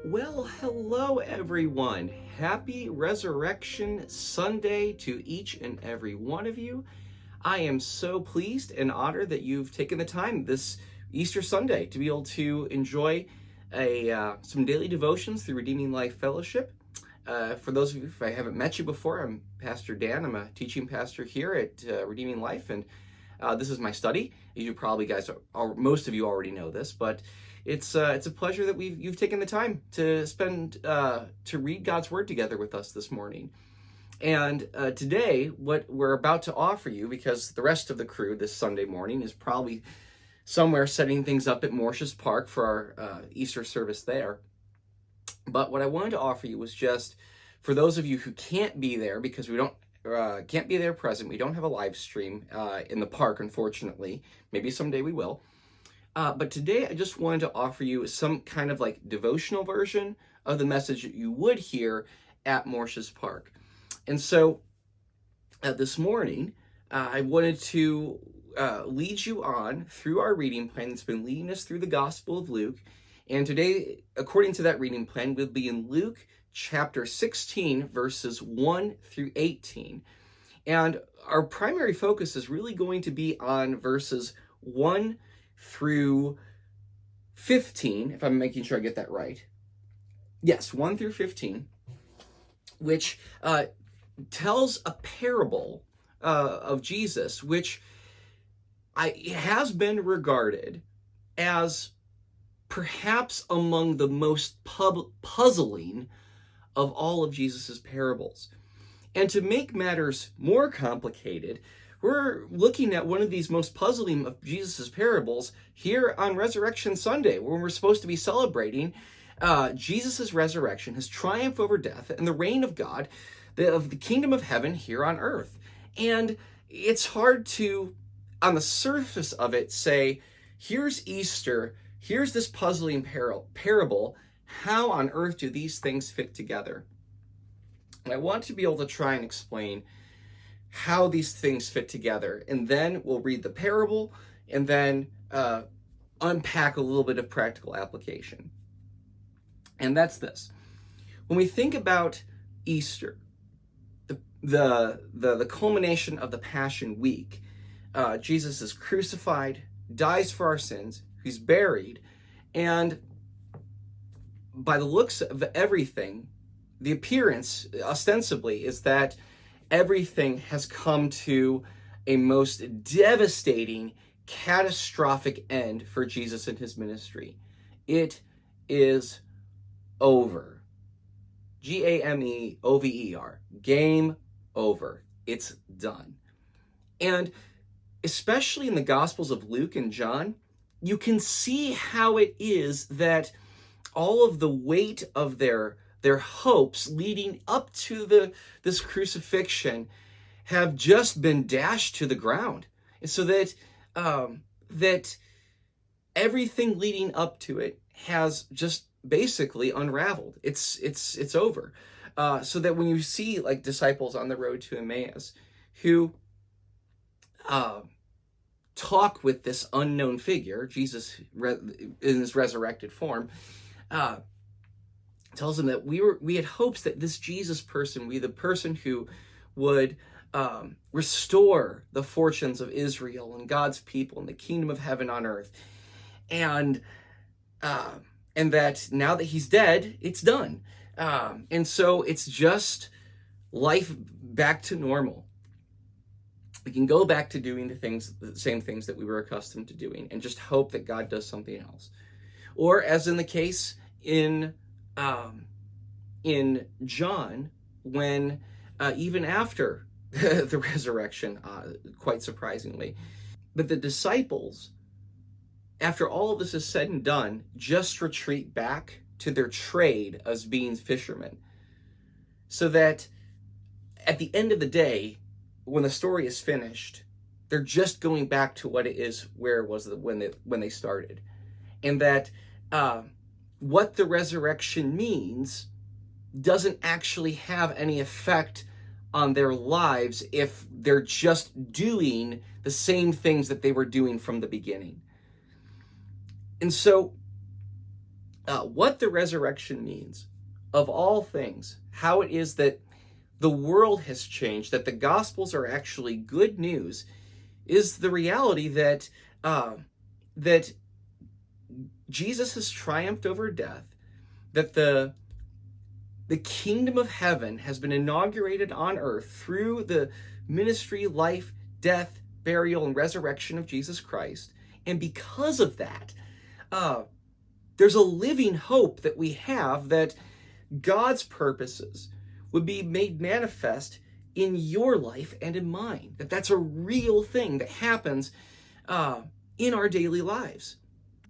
Well, hello everyone. Happy Resurrection Sunday to each and every one of you. I am so pleased and honored that you've taken the time this Easter Sunday to be able to enjoy some daily devotions through Redeeming Life Fellowship. For those of you, if I haven't met you before, I'm Pastor Dan. I'm a teaching pastor here at Redeeming Life, and this is my study. You probably most of you already know this, but it's a pleasure that you've taken the time to spend to read God's Word together with us this morning. And today, what we're about to offer you, because the rest of the crew this Sunday morning is probably somewhere setting things up at Morses Park for our Easter service there. But what I wanted to offer you was just for those of you who can't be there because we don't can't be there present. We don't have a live stream in the park, unfortunately. Maybe someday we will. But today I just wanted to offer you some kind of like devotional version of the message that you would hear at Morses Park. And so this morning, I wanted to lead you on through our reading plan that's been leading us through the Gospel of Luke. And today, according to that reading plan, we'll be in Luke chapter 16, verses 1 through 18. And our primary focus is really going to be on verses 1 through 15, if I'm making sure I get that right. Yes, 1 through 15, which tells a parable of Jesus, which has been regarded as perhaps among the most puzzling of all of Jesus's parables. And to make matters more complicated, we're looking at one of these most puzzling of Jesus's parables here on Resurrection Sunday, when we're supposed to be celebrating Jesus's resurrection, his triumph over death, and the reign of God, of the kingdom of heaven here on earth. And it's hard to, on the surface of it, say, here's Easter, here's this puzzling parable. How on earth do these things fit together? And I want to be able to try and explain how these things fit together. And then we'll read the parable and then unpack a little bit of practical application. And that's this. When we think about Easter, the culmination of the Passion Week, Jesus is crucified, dies for our sins, he's buried, and by the looks of everything, the appearance, ostensibly, is that everything has come to a most devastating, catastrophic end for Jesus and his ministry. It is over. Gameover. Game over. It's done. And especially in the Gospels of Luke and John, you can see how it is that all of the weight of their hopes leading up to this crucifixion have just been dashed to the ground. And so that that everything leading up to it has just basically unraveled. It's over. So that when you see like disciples on the road to Emmaus who talk with this unknown figure, Jesus in his resurrected form, tells them that we had hopes that this Jesus person, the person who would restore the fortunes of Israel and God's people and the kingdom of heaven on earth, and that now that he's dead, it's done, and so it's just life back to normal. We can go back to doing the same things that we were accustomed to doing, and just hope that God does something else. Or as in the case in John, when even after the resurrection, quite surprisingly, but the disciples, after all of this is said and done, just retreat back to their trade as being fishermen, so that at the end of the day, when the story is finished, they're just going back to what it is, where it was when they started, and that what the resurrection means doesn't actually have any effect on their lives if they're just doing the same things that they were doing from the beginning. And so what the resurrection means, of all things, how it is that the world has changed, that the Gospels are actually good news, is the reality that that Jesus has triumphed over death, that the kingdom of heaven has been inaugurated on earth through the ministry, life, death, burial, and resurrection of Jesus Christ. And because of that, there's a living hope that we have that God's purposes would be made manifest in your life and in mine. That's a real thing that happens in our daily lives.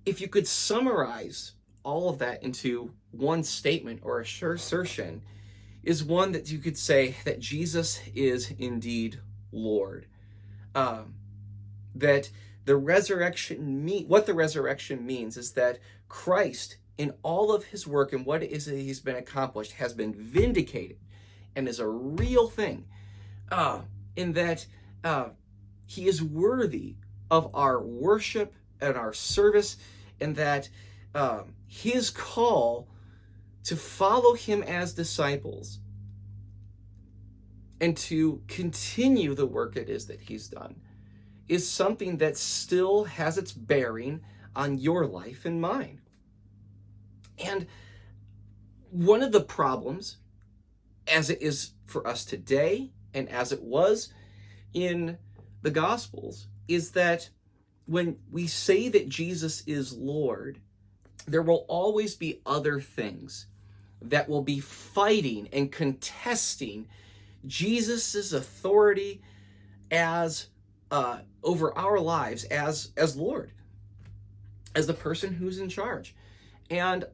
If you could summarize all of that into one statement or assertion, is one that you could say that Jesus is indeed Lord. That the resurrection what the resurrection means is that Christ, in all of his work and what it is that he's been accomplished, has been vindicated and is a real thing. In that he is worthy of our worship and our service, and that his call to follow him as disciples and to continue the work it is that he's done is something that still has its bearing on your life and mine. And one of the problems, as it is for us today and as it was in the Gospels, is that when we say that Jesus is Lord, there will always be other things that will be fighting and contesting Jesus's authority as over our lives as Lord, as the person who's in charge. And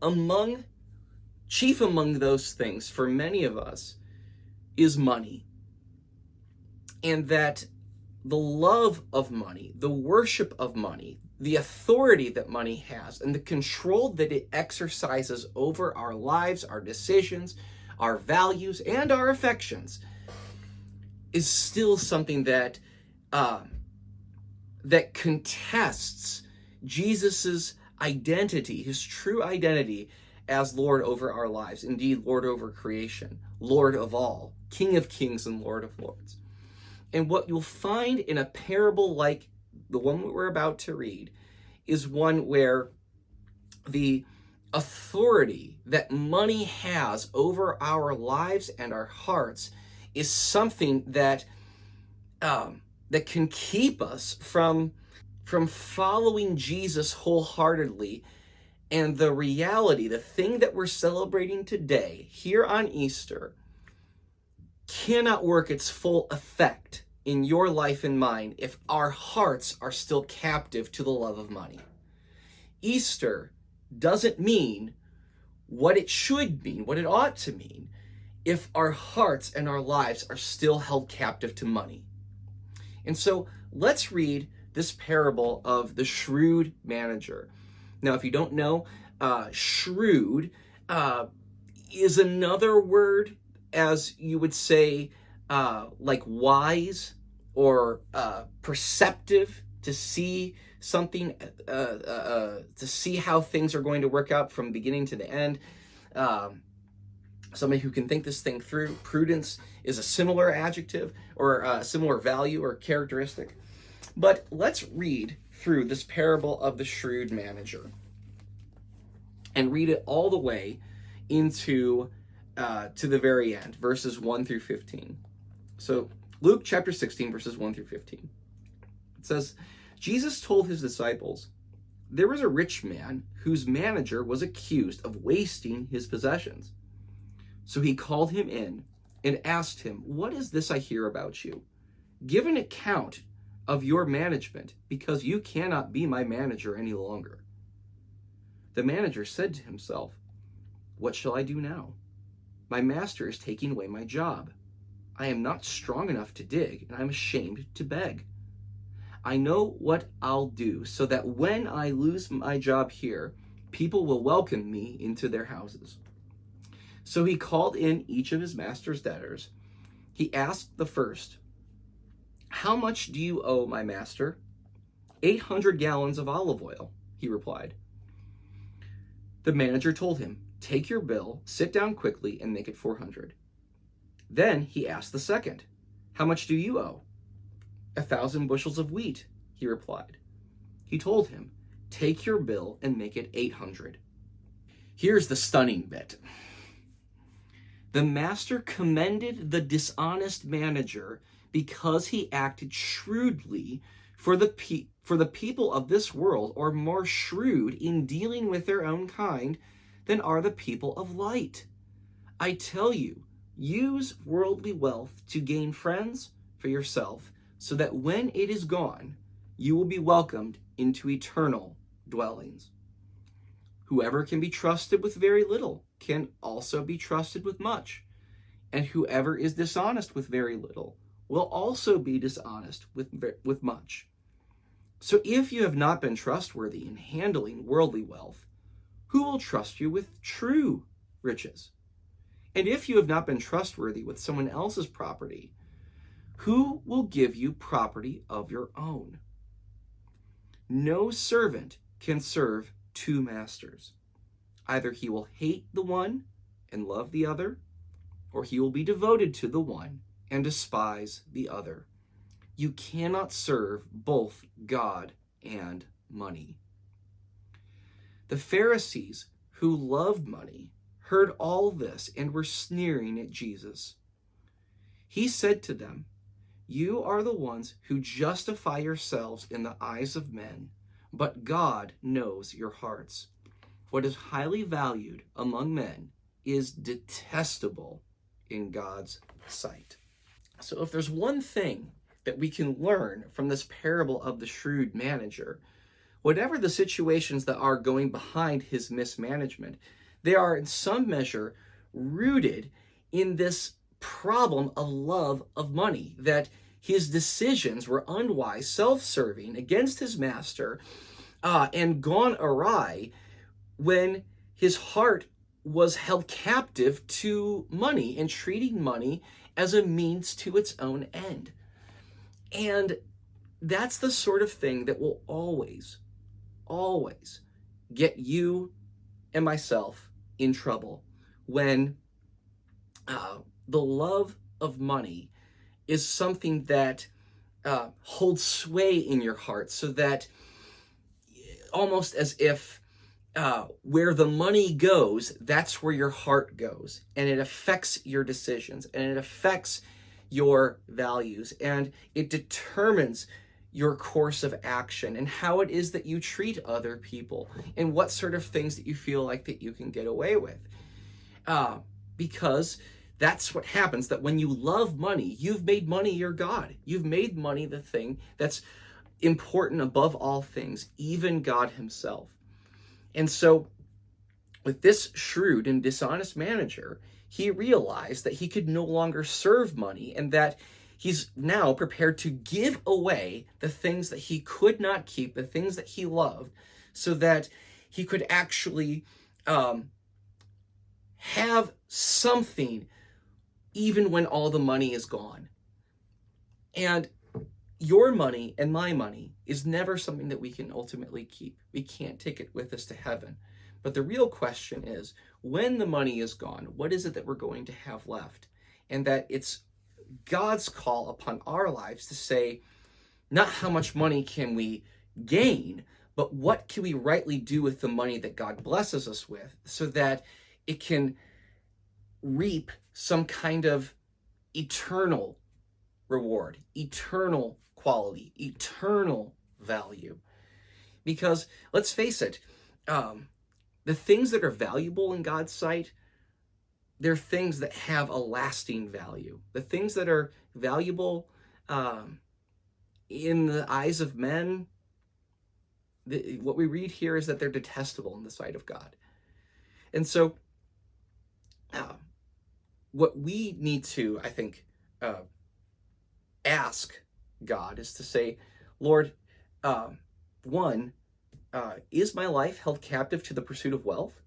chief among those things for many of us is money. And that the love of money, the worship of money, the authority that money has, and the control that it exercises over our lives, our decisions, our values, and our affections is still something that that contests Jesus's identity, his true identity as Lord over our lives, indeed Lord over creation, Lord of all, King of kings and Lord of lords. And what you'll find in a parable like the one we're about to read is one where the authority that money has over our lives and our hearts is something that that can keep us from following Jesus wholeheartedly. And the reality, the thing that we're celebrating today here on Easter, cannot work its full effect in your life and mine if our hearts are still captive to the love of money. Easter doesn't mean what it should mean, what it ought to mean, if our hearts and our lives are still held captive to money. And so let's read this parable of the shrewd manager. Now, if you don't know, shrewd is another word, as you would say, like wise or perceptive, to see something, to see how things are going to work out from beginning to the end. Somebody who can think this thing through. Prudence is a similar adjective or a similar value or characteristic. But let's read through this parable of the shrewd manager and read it all the way into to the very end, verses 1 through 15. So Luke chapter 16, verses 1 through 15. It says, Jesus told his disciples, "There was a rich man whose manager was accused of wasting his possessions. So he called him in and asked him, 'What is this I hear about you? Give an account of your management, because you cannot be my manager any longer.' The manager said to himself, 'What shall I do now? My master is taking away my job. I am not strong enough to dig, and I'm ashamed to beg. I know what I'll do so that when I lose my job here, people will welcome me into their houses.' So he called in each of his master's debtors. He asked the first, 'How much do you owe my master?' 800 gallons of olive oil,' he replied. The manager told him, "Take your bill, sit down quickly, and make it 400." Then he asked the second, "How much do you owe?" 1,000 bushels of wheat, he replied. He told him, "Take your bill and make it 800." Here's the stunning bit. The master commended the dishonest manager because he acted shrewdly, for the people of this world are more shrewd in dealing with their own kind than are the people of light. I tell you, use worldly wealth to gain friends for yourself, so that when it is gone, you will be welcomed into eternal dwellings. Whoever can be trusted with very little can also be trusted with much, and whoever is dishonest with very little will also be dishonest with much. So if you have not been trustworthy in handling worldly wealth, who will trust you with true riches? And if you have not been trustworthy with someone else's property, who will give you property of your own? No servant can serve two masters. Either he will hate the one and love the other, or he will be devoted to the one and despise the other. You cannot serve both God and money. The Pharisees, who loved money, heard all this and were sneering at Jesus. He said to them, "You are the ones who justify yourselves in the eyes of men, but God knows your hearts. What is highly valued among men is detestable in God's sight." So if there's one thing that we can learn from this parable of the shrewd manager, whatever the situations that are going behind his mismanagement, they are in some measure rooted in this problem of love of money, that his decisions were unwise, self-serving, against his master, and gone awry when his heart was held captive to money and treating money as a means to its own end. And that's the sort of thing that will always get you and myself in trouble, when the love of money is something that holds sway in your heart, so that almost as if where the money goes, that's where your heart goes, and it affects your decisions, and it affects your values, and it determines your course of action and how it is that you treat other people and what sort of things that you feel like that you can get away with. Because that's what happens, that when you love money, you've made money your God. You've made money the thing that's important above all things, even God himself. And so with this shrewd and dishonest manager, he realized that he could no longer serve money, and that he's now prepared to give away the things that he could not keep, the things that he loved, so that he could actually have something even when all the money is gone. And your money and my money is never something that we can ultimately keep. We can't take it with us to heaven. But the real question is, when the money is gone, what is it that we're going to have left? And that it's God's call upon our lives to say, not how much money can we gain, but what can we rightly do with the money that God blesses us with, so that it can reap some kind of eternal reward, eternal quality, eternal value. Because let's face it, the things that are valuable in God's sight, they're things that have a lasting value. The things that are valuable in the eyes of men, what we read here is that they're detestable in the sight of God. And so what we need to, I think, ask God is to say, Lord, is my life held captive to the pursuit of wealth?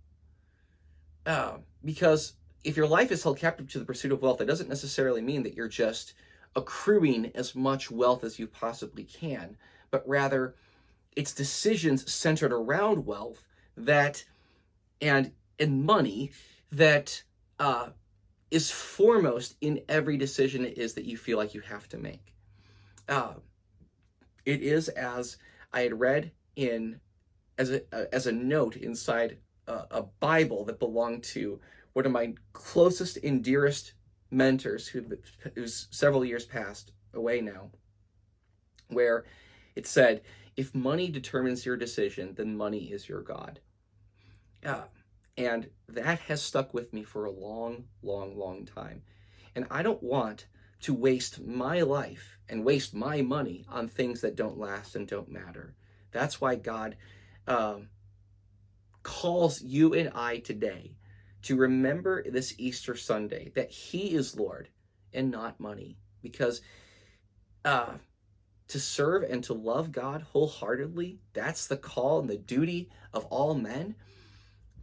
Because if your life is held captive to the pursuit of wealth, it doesn't necessarily mean that you're just accruing as much wealth as you possibly can, but rather it's decisions centered around wealth that and money that is foremost in every decision it is that you feel like you have to make. It is, as I had read as a note inside a Bible that belonged to one of my closest and dearest mentors, who's several years passed away now, where it said, if money determines your decision, then money is your God. And that has stuck with me for a long, long, long time. And I don't want to waste my life and waste my money on things that don't last and don't matter. That's why God calls you and I today to remember this Easter Sunday that He is Lord and not money. Because to serve and to love God wholeheartedly, that's the call and the duty of all men.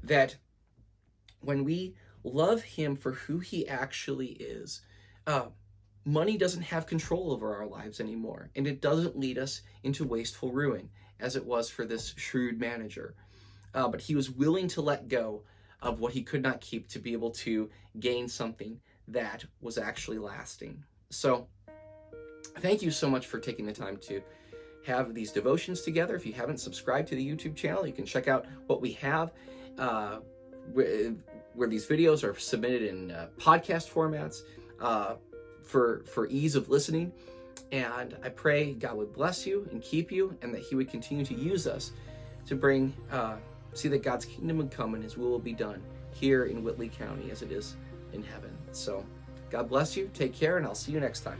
That when we love Him for who He actually is, money doesn't have control over our lives anymore, and it doesn't lead us into wasteful ruin, as it was for this shrewd manager. But he was willing to let go of what he could not keep to be able to gain something that was actually lasting. So thank you so much for taking the time to have these devotions together. If you haven't subscribed to the YouTube channel, you can check out what we have, where these videos are submitted in podcast formats for ease of listening. And I pray God would bless you and keep you, and that He would continue to use us to bring, see that God's kingdom would come and His will be done here in Whitley County as it is in heaven. So God bless you, take care, and I'll see you next time.